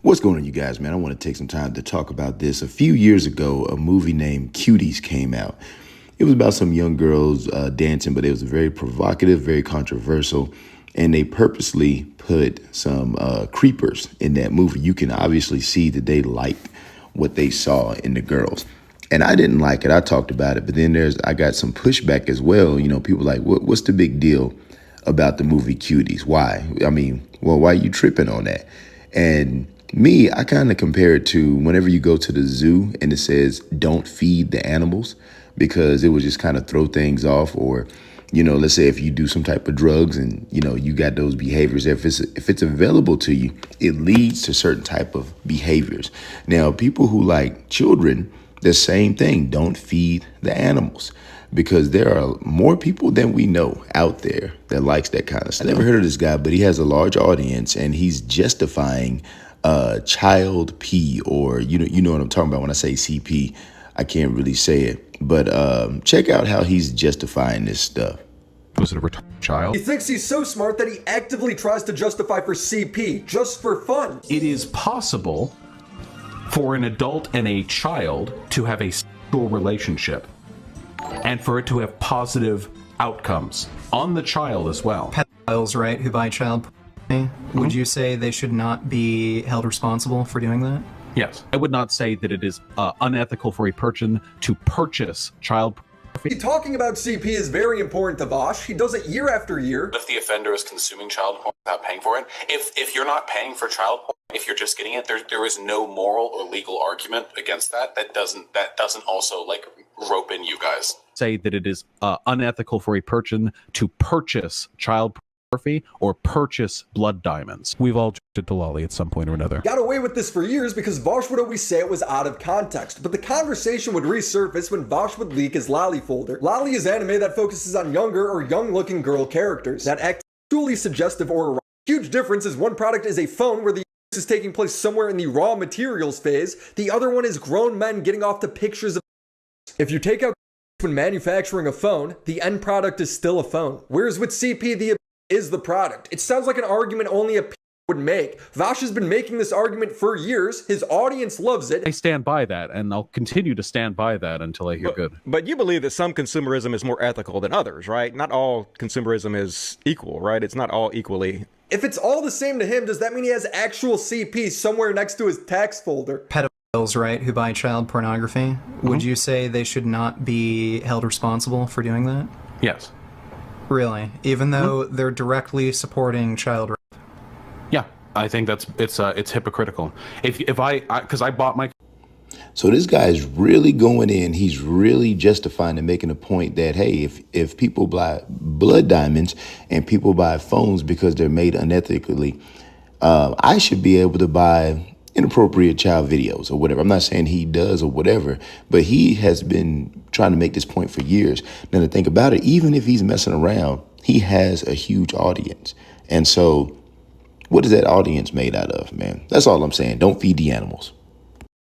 What's going on, you guys, man? I want to take some time to talk about this. A few years ago, a movie named Cuties came out. It was about some young girls dancing, but it was very provocative, very controversial, and they purposely put some creepers in that movie. You can obviously see that they liked what they saw in the girls. And I didn't like it. I talked about it, but then I got some pushback as well. You know, people like, what's the big deal about the movie Cuties? Why? I mean, well, why are you tripping on that? And me, I kind of compare it to whenever you go to the zoo and it says, don't feed the animals, because it would just kind of throw things off. Or, you know, let's say if you do some type of drugs and, you know, you got those behaviors, if it's available to you, it leads to certain type of behaviors. Now, people who like children, the same thing, don't feed the animals, because there are more people than we know out there that likes that kind of stuff. I never heard of this guy, but he has a large audience and he's justifying child P, or you know what I'm talking about when I say CP. I can't really say it, but check out how he's justifying this stuff. Was it a retarded child? He thinks he's so smart that he actively tries to justify for CP, just for fun. It is possible for an adult and a child to have a sexual relationship and for it to have positive outcomes on the child as well. Pedophiles, right, who buy child pornography, would you say they should not be held responsible for doing that? Yes. I would not say that it is unethical for a person to purchase child pornography. Talking about CP is very important to Vosh. He does it year after year. If the offender is consuming child porn without paying for it, if you're not paying for child porn, if you're just getting it, there is no moral or legal argument against that. That doesn't also like rope in you guys. Say that it is unethical for a person to purchase child pornography or purchase blood diamonds. We've all did to Lolly at some point or another. Got away with this for years because Vosh would always say it was out of context, but the conversation would resurface when Vosh would leak his Lolly folder. Lolly is anime that focuses on younger or young-looking girl characters that act truly suggestive or erotic. Huge difference is one product is a phone where the use is taking place somewhere in the raw materials phase. The other one is grown men getting off to pictures of. If you take out when manufacturing a phone, the end product is still a phone. Whereas with CP, the is the product. It sounds like an argument only a would make. Vosh has been making this argument for years. His audience loves it. I stand by that, and I'll continue to stand by that until I hear good. But you believe that some consumerism is more ethical than others, right? Not all consumerism is equal, right? It's not all equally. If it's all the same to him, does that mean he has actual CP somewhere next to his tax folder? Pedophiles, right, who buy child pornography, would you say they should not be held responsible for doing that? Yes. Really? Even though they're directly supporting child rape? Yeah, I think it's hypocritical. Because I bought my. So this guy's really going in. He's really justifying and making a point that, hey, if people buy blood diamonds and people buy phones because they're made unethically, I should be able to buy inappropriate child videos or whatever. I'm not saying he does or whatever, but he has been trying to make this point for years. Now, to think about it, even if he's messing around, he has a huge audience. And so what is that audience made out of, man? That's all I'm saying. Don't feed the animals.